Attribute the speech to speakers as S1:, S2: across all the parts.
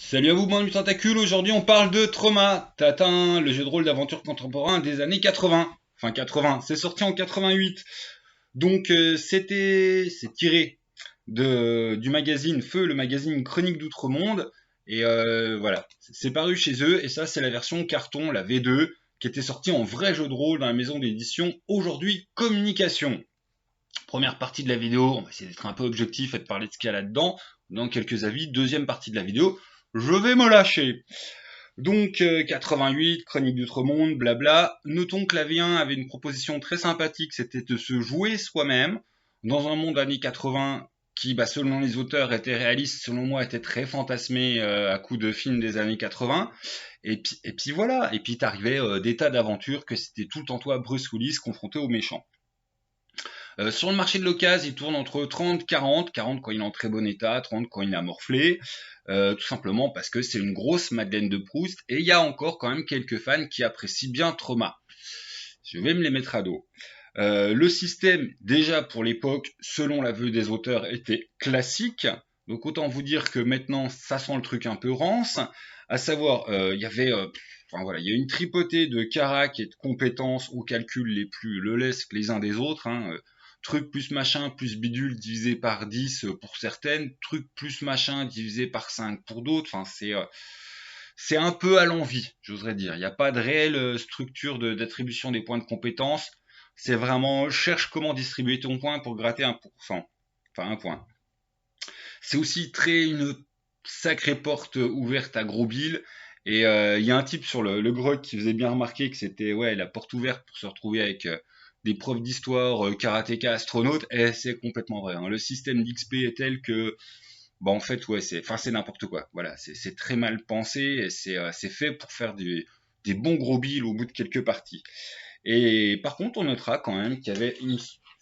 S1: Salut à vous, bande du tentacule. Aujourd'hui, on parle de Trauma, Tatin, le jeu de rôle d'aventure contemporain des années 80. Enfin, 80, c'est sorti en 88. Donc, c'est tiré du magazine Feu, le magazine Chronique d'Outre-Monde. Et voilà, c'est paru chez eux. Et ça, c'est la version carton, la V2, qui était sortie en vrai jeu de rôle dans la maison d'édition Aujourd'hui Communication. Première partie de la vidéo, on va essayer d'être un peu objectif et de parler de ce qu'il y a là-dedans. Dans quelques avis, deuxième partie de la vidéo, je vais me lâcher. Donc 88, Chronique d'Outre-Monde, blabla. Notons que la V1 avait une proposition très sympathique, c'était de se jouer soi-même dans un monde années 80 qui, selon les auteurs, était réaliste, selon moi, était très fantasmé à coup de films des années 80. Et puis voilà, et puis t'arrivais des tas d'aventures que c'était tout le temps toi, Bruce Willis, confronté aux méchants. Sur le marché de l'occasion, il tourne entre 30, 40, 40 quand il est en très bon état, 30 quand il a morflé, tout simplement parce que c'est une grosse Madeleine de Proust, et il y a encore quand même quelques fans qui apprécient bien Trauma. Je vais me les mettre à dos. Le système, déjà pour l'époque, selon l'aveu des auteurs, était classique, donc autant vous dire que maintenant, ça sent le truc un peu rance, à savoir, il y avait... Enfin voilà, il y a une tripotée de caracs et de compétences aux calculs les plus lelesques les uns des autres, hein, truc plus machin plus bidule divisé par 10 pour certaines, truc plus machin divisé par 5 pour d'autres. Enfin, c'est un peu à l'envi, j'oserais dire. Il n'y a pas de réelle structure d'attribution des points de compétences. C'est vraiment cherche comment distribuer ton point pour gratter 1%. Enfin, un point. C'est aussi très une sacrée porte ouverte à gros bill. Et il y a un type sur le grog qui faisait bien remarquer que c'était ouais la porte ouverte pour se retrouver avec des profs d'histoire, karatéka, astronautes, et c'est complètement vrai. Hein. Le système d'XP est tel que, en fait, ouais, c'est n'importe quoi. Voilà, c'est très mal pensé et c'est fait pour faire des bons gros billes au bout de quelques parties. Et par contre, on notera quand même qu'il y avait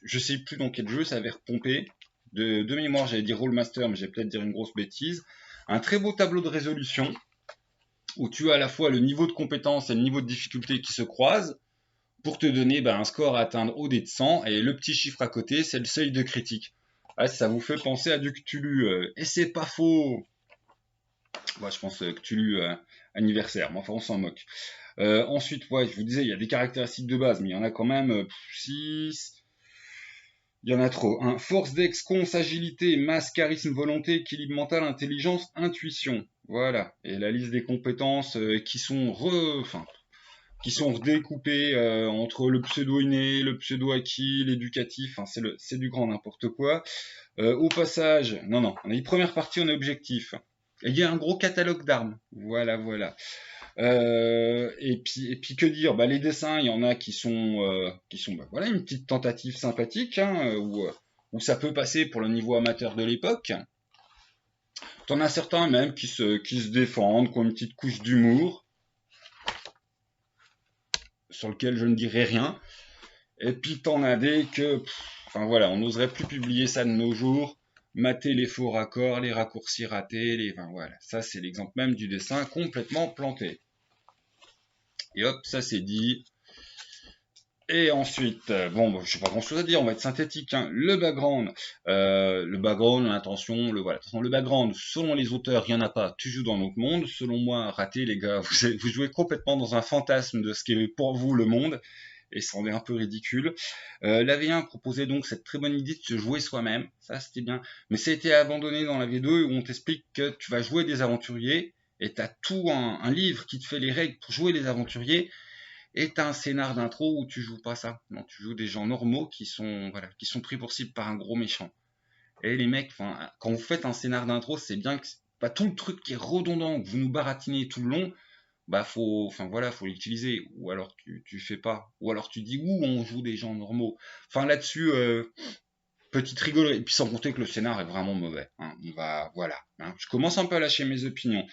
S1: je sais plus dans quel jeu ça avait repompé. De mémoire, j'allais dire Rollmaster, mais j'ai peut-être dire une grosse bêtise. Un très beau tableau de résolution où tu as à la fois le niveau de compétence et le niveau de difficulté qui se croisent pour te donner un score à atteindre au dé de 100 et le petit chiffre à côté, c'est le seuil de critique. Ah, ça vous fait penser à du Cthulhu. Et c'est pas faux. Moi, je pense Cthulhu anniversaire, mais enfin, on s'en moque. Ensuite, ouais, je vous disais, il y a des caractéristiques de base, mais il y en a quand même 6. Il y en a trop. Hein. Force, dex, cons, agilité, masse, charisme, volonté, équilibre mental, intelligence, intuition. Voilà. Et la liste des compétences qui sont redécoupées entre le pseudo inné, le pseudo acquis, l'éducatif. Enfin, c'est du grand n'importe quoi. Au passage, non, on a une première partie, on est objectif. Et il y a un gros catalogue d'armes. Voilà, voilà. Et puis que dire, les dessins, il y en a qui sont voilà, une petite tentative sympathique, hein, où ça peut passer pour le niveau amateur de l'époque. T'en as certains même qui se défendent, qui ont une petite couche d'humour, sur lequel je ne dirai rien. Et puis t'en as des enfin voilà, on n'oserait plus publier ça de nos jours. Mater les faux raccords, les raccourcis ratés, enfin voilà, ça c'est l'exemple même du dessin complètement planté. Et hop, ça c'est dit. Et ensuite, je sais pas grand chose à dire, on va être synthétique. Hein. Le background, l'intention, voilà. De toute façon, le background, selon les auteurs, il n'y en a pas, tu joues dans notre monde. Selon moi, raté, les gars, vous jouez complètement dans un fantasme de ce qui est pour vous le monde, et ça en est un peu ridicule. La V1 proposait donc cette très bonne idée de se jouer soi-même, ça c'était bien, mais ça a été abandonné dans la V2 où on t'explique que tu vas jouer des aventuriers, et tu as tout un livre qui te fait les règles pour jouer des aventuriers, et t'as un scénar d'intro où tu joues pas ça. Non, tu joues des gens normaux qui sont pris pour cible par un gros méchant. Et les mecs, quand vous faites un scénar d'intro, c'est bien que pas tout le truc qui est redondant, que vous nous baratinez tout le long, faut l'utiliser. Ou alors tu fais pas. Ou alors tu dis, on joue des gens normaux. Enfin, là-dessus, petite rigole. Et puis sans compter que le scénar est vraiment mauvais. Hein. Voilà. Hein. Je commence un peu à lâcher mes opinions.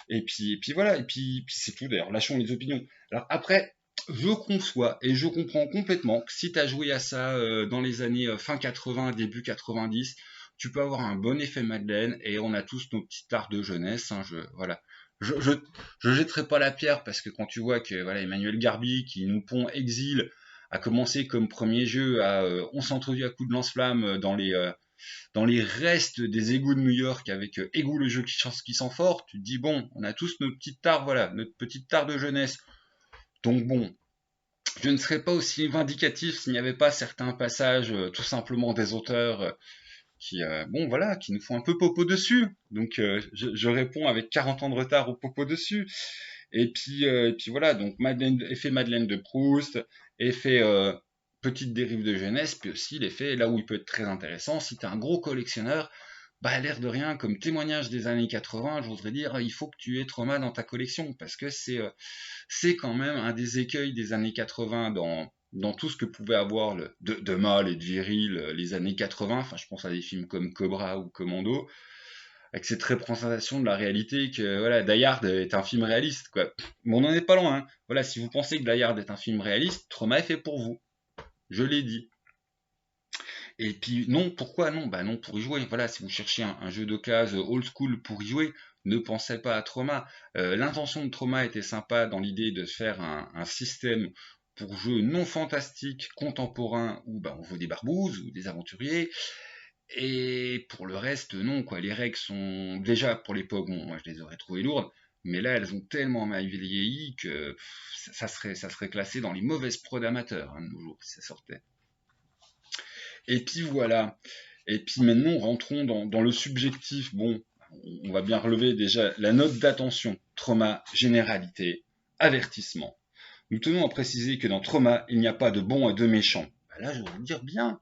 S1: Et puis voilà, et puis c'est tout d'ailleurs, lâchons les opinions. Alors après, je conçois et je comprends complètement que si tu as joué à ça dans les années fin 80, début 90, tu peux avoir un bon effet Madeleine et on a tous nos petites tares de jeunesse. Hein, voilà. Je jetterai pas la pierre parce que quand tu vois que voilà Emmanuel Garbi qui nous pond Exil a commencé comme premier jeu on s'est introduit à coups de lance-flamme dans les restes des égouts de New York avec Égout le jeu qui sent fort, tu te dis bon, on a tous notre petite tare, voilà, notre petite tare de jeunesse. Donc bon, je ne serais pas aussi vindicatif s'il n'y avait pas certains passages, tout simplement des auteurs bon voilà, qui nous font un peu popo dessus. Donc je réponds avec 40 ans de retard au popo dessus. Et puis voilà, donc effet Madeleine de Proust, effet petite dérive de jeunesse, puis aussi l'effet là où il peut être très intéressant, si tu es un gros collectionneur, bah l'air de rien, comme témoignage des années 80, je voudrais dire, il faut que tu aies Trauma dans ta collection, parce que c'est quand même un des écueils des années 80 dans tout ce que pouvait avoir de mâle et de viril les années 80, enfin je pense à des films comme Cobra ou Commando, avec cette représentation de la réalité que voilà, Die Hard est un film réaliste, quoi. Mais on n'en est pas loin, hein. Voilà, si vous pensez que Die Hard est un film réaliste, Trauma est fait pour vous. Je l'ai dit. Et puis non, pourquoi non? Bah non, pour y jouer. Voilà, si vous cherchez un jeu d'occasion old school pour y jouer, ne pensez pas à Trauma. L'intention de Trauma était sympa dans l'idée de faire un système pour jeux non fantastiques, contemporains, où bah, on joue des barbouzes ou des aventuriers. Et pour le reste, non, quoi. Les règles sont déjà pour l'époque, bon, moi je les aurais trouvées lourdes, mais là elles ont tellement mal vieilli que ça serait classé dans les mauvaises prods d'amateurs, hein, de nos jours, si ça sortait. Et puis voilà. Et puis maintenant, rentrons dans le subjectif. Bon, on va bien relever déjà la note d'attention. Trauma, généralité, avertissement. Nous tenons à préciser que dans Trauma, il n'y a pas de bon et de méchant. Bah là, je voudrais dire bien.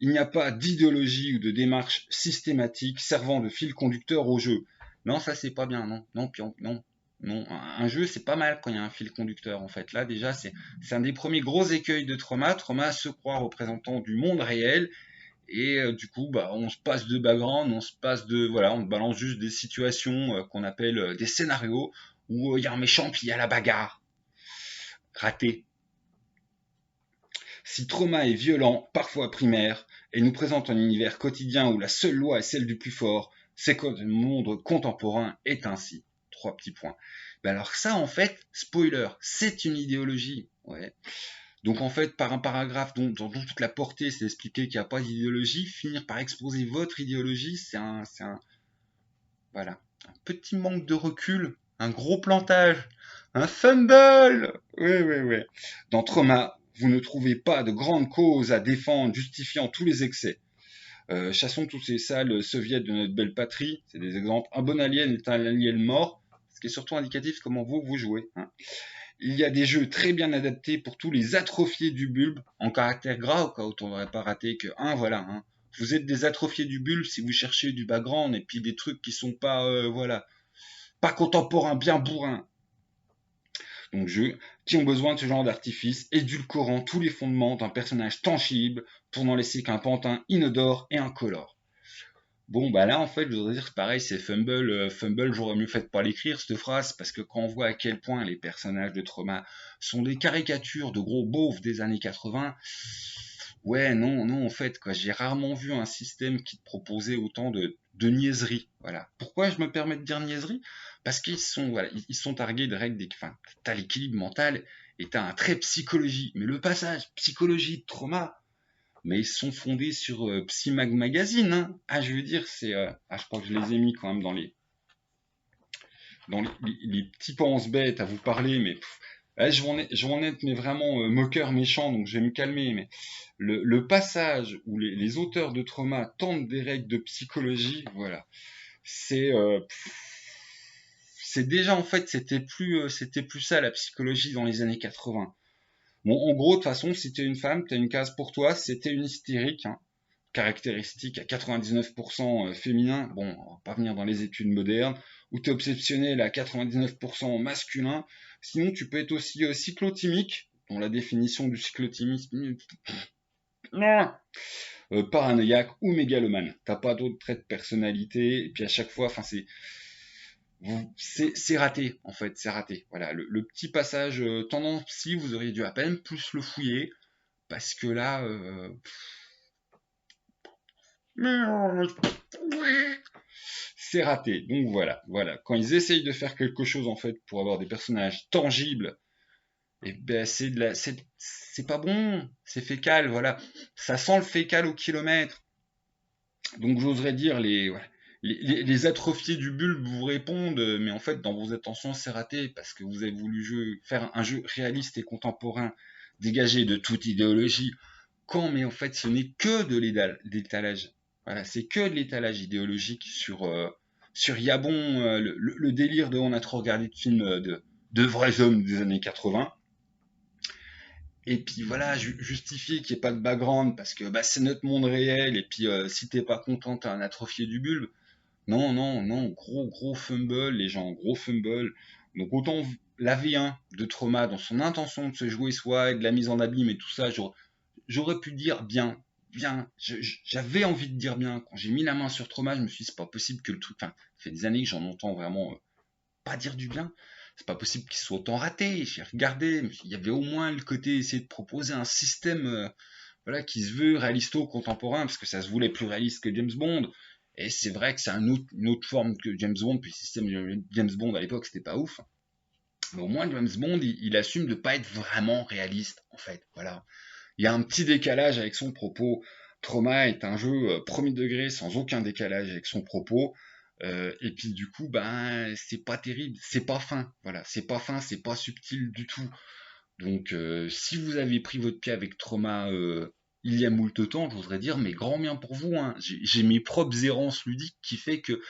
S1: Il n'y a pas d'idéologie ou de démarche systématique servant de fil conducteur au jeu. Non, ça c'est pas bien, non, non, non, non. Un jeu c'est pas mal quand il y a un fil conducteur en fait. Là déjà c'est un des premiers gros écueils de Trauma. Trauma se croit représentant du monde réel et du coup bah on se passe de background, on se passe de voilà, on balance juste des situations qu'on appelle des scénarios où il y a un méchant puis il y a la bagarre. Raté. Si Trauma est violent, parfois primaire, et nous présente un univers quotidien où la seule loi est celle du plus fort, c'est que le monde contemporain est ainsi. Trois petits points. Ben alors ça, en fait, spoiler, c'est une idéologie. Ouais. Donc en fait, par un paragraphe dont toute la portée, c'est d'expliquer qu'il n'y a pas d'idéologie, finir par exposer votre idéologie, voilà, un petit manque de recul, un gros plantage, un fumble. Oui, oui, oui. Dans Trauma, vous ne trouvez pas de grande cause à défendre justifiant tous les excès. Chassons tous ces sales soviets de notre belle patrie. C'est des exemples. Un bon alien est un alien mort, ce qui est surtout indicatif de comment vous jouez. Hein. Il y a des jeux très bien adaptés pour tous les atrophiés du bulbe, en caractère gras, au cas où on n'aurait pas raté que un, voilà. Hein. Vous êtes des atrophiés du bulbe si vous cherchez du background et puis des trucs qui sont pas, voilà, pas contemporains, bien bourrins. Donc jeux qui ont besoin de ce genre d'artifice, édulcorant tous les fondements d'un personnage tangible pour n'en laisser qu'un pantin inodore et incolore. Bon, bah là, en fait, je voudrais dire que pareil, c'est Fumble. Fumble, j'aurais mieux fait de pas l'écrire, cette phrase, parce que quand on voit à quel point les personnages de Trauma sont des caricatures de gros beaufs des années 80, ouais, non, non, en fait, quoi, j'ai rarement vu un système qui te proposait autant de niaiseries. Voilà. Pourquoi je me permets de dire niaiseries? Parce qu'ils sont, voilà, ils sont targués de règles, enfin, t'as l'équilibre mental et t'as un trait psychologie. Mais le passage psychologie de Trauma, mais ils sont fondés sur Psymag Magazine. Hein. Ah, je veux dire, je crois que je les ai mis quand même dans les petits pense-bêtes à vous parler, mais là, je vais en être mais vraiment moqueur méchant, donc je vais me calmer. Mais le passage où les auteurs de Trauma tentent des règles de psychologie, voilà, c'est c'est déjà en fait c'était plus ça la psychologie dans les années 80. Bon, en gros, de toute façon, si t'es une femme, t'as une case pour toi, c'était une hystérique, hein, caractéristique à 99% féminin, bon, on va pas venir dans les études modernes, ou t'es obsessionnel à 99% masculin, sinon tu peux être aussi cyclotimique, dont la définition du cyclotimisme, paranoïaque ou mégalomane. T'as pas d'autres traits de personnalité, et puis à chaque fois, enfin c'est raté en fait, c'est raté. Voilà, le petit passage tendance si vous auriez dû à peine plus le fouiller, parce que là, c'est raté. Donc voilà, voilà. Quand ils essayent de faire quelque chose en fait pour avoir des personnages tangibles, et ben c'est pas bon, c'est fécal, voilà. Ça sent le fécal au kilomètre. Donc j'oserais dire voilà, les atrophiés du bulbe vous répondent, mais en fait dans vos intentions c'est raté parce que vous avez voulu faire un jeu réaliste et contemporain, dégagé de toute idéologie, quand mais en fait ce n'est que de l'étalage. Voilà, c'est que de l'étalage idéologique sur Yabon, le délire de on a trop regardé de films de vrais hommes des années 80. Et puis voilà, justifier qu'il n'y ait pas de background parce que bah, c'est notre monde réel. Et puis si t'es pas content, t'as un atrophié du bulbe. Non, non, non, gros fumble, les gens, gros fumble. Donc autant la V1 de Trauma dans son intention de se jouer soit de la mise en abîme et tout ça, j'aurais pu dire bien, bien. J'avais envie de dire bien. Quand j'ai mis la main sur Trauma, je me suis dit c'est pas possible que le truc. Enfin, ça fait des années que j'en entends vraiment pas dire du bien. C'est pas possible qu'il soit autant raté. J'ai regardé, il y avait au moins le côté essayer de proposer un système voilà, qui se veut réalisto-contemporain, parce que ça se voulait plus réaliste que James Bond. Et c'est vrai que c'est une autre forme que James Bond, puis le système de James Bond à l'époque, c'était pas ouf. Mais au moins, James Bond, il assume de pas être vraiment réaliste, en fait. Voilà. Il y a un petit décalage avec son propos. Trauma est un jeu premier degré sans aucun décalage avec son propos. Et puis du coup, ben c'est pas terrible, c'est pas fin, voilà, c'est pas fin, c'est pas subtil du tout. Donc si vous avez pris votre pied avec Trauma il y a moult temps, j'oserais dire, mais grand bien pour vous. Hein. J'ai mes propres errances ludiques qui fait que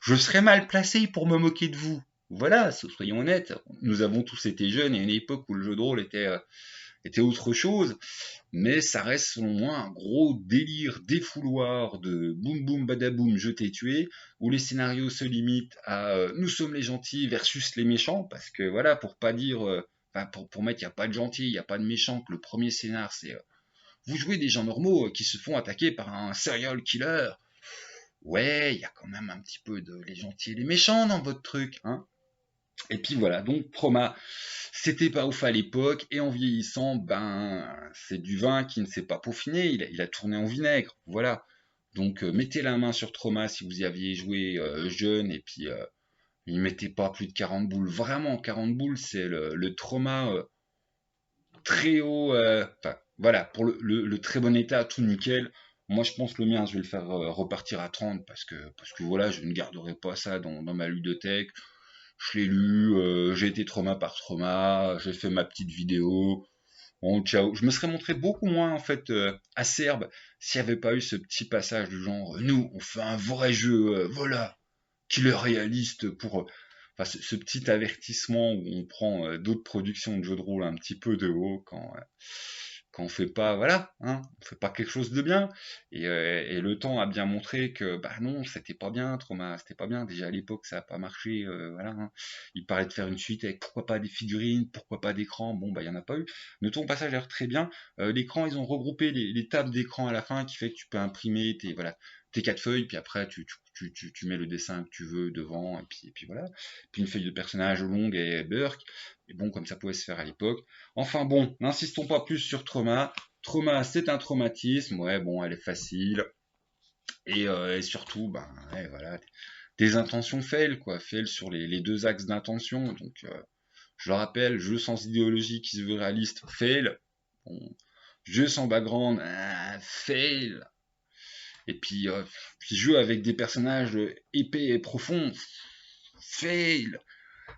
S1: je serais mal placé pour me moquer de vous. Voilà, soyons honnêtes, nous avons tous été jeunes et à une époque où le jeu de rôle était autre chose, mais ça reste selon moi un gros délire défouloir de boum boum badaboum je t'ai tué, où les scénarios se limitent à nous sommes les gentils versus les méchants, parce que voilà, pour pas dire, enfin pour mettre il n'y a pas de gentils, il n'y a pas de méchants, que le premier scénar c'est vous jouez des gens normaux qui se font attaquer par un serial killer. Ouais, il y a quand même un petit peu de les gentils et les méchants dans votre truc, hein. Et puis voilà, donc Trauma, c'était pas ouf à l'époque, et en vieillissant, ben, c'est du vin qui ne s'est pas peaufiné, il a tourné en vinaigre, voilà. Donc mettez la main sur Trauma si vous y aviez joué jeune, et puis ne mettez pas plus de 40 boules. Vraiment, 40 boules, c'est le Trauma très haut, enfin, voilà, pour le très bon état, tout nickel. Moi, je pense que le mien, je vais le faire repartir à 30 parce que voilà, je ne garderai pas ça dans ma ludothèque. Je l'ai lu, j'ai été trauma par trauma, j'ai fait ma petite vidéo. Bon, ciao. Je me serais montré beaucoup moins en fait acerbe s'il n'y avait pas eu ce petit passage du genre nous, on fait un vrai jeu, voilà, killer réaliste pour. Enfin, ce petit avertissement où on prend d'autres productions de jeux de rôle un petit peu de haut quand on fait pas, voilà, hein, on fait pas quelque chose de bien. Et le temps a bien montré que, bah non, c'était pas bien, Trauma, c'était pas bien. Déjà à l'époque, ça a pas marché, voilà. Hein. Il parlait de faire une suite avec pourquoi pas des figurines, pourquoi pas d'écran. Bon, bah il y en a pas eu. Mais ton passage a l'air très bien. L'écran, ils ont regroupé les tables d'écran à la fin, qui fait que tu peux imprimer tes 4 feuilles, puis après tu mets le dessin que tu veux devant, et puis voilà. Puis une feuille de personnage longue et Burke. Et bon, comme ça pouvait se faire à l'époque. Enfin bon, n'insistons pas plus sur Trauma. Trauma, c'est un traumatisme. Ouais, bon, elle est facile. Et surtout, ben, ouais, voilà, des intentions fail, quoi. Fail sur les deux axes d'intention. Donc, je le rappelle, jeu sans idéologie qui se veut réaliste, fail. Bon, jeu sans background, fail. Et puis jeu avec des personnages épais et profonds, fail.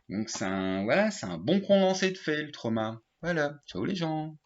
S1: Donc c'est un bon condensé de fail, Trauma. Voilà, ciao les gens.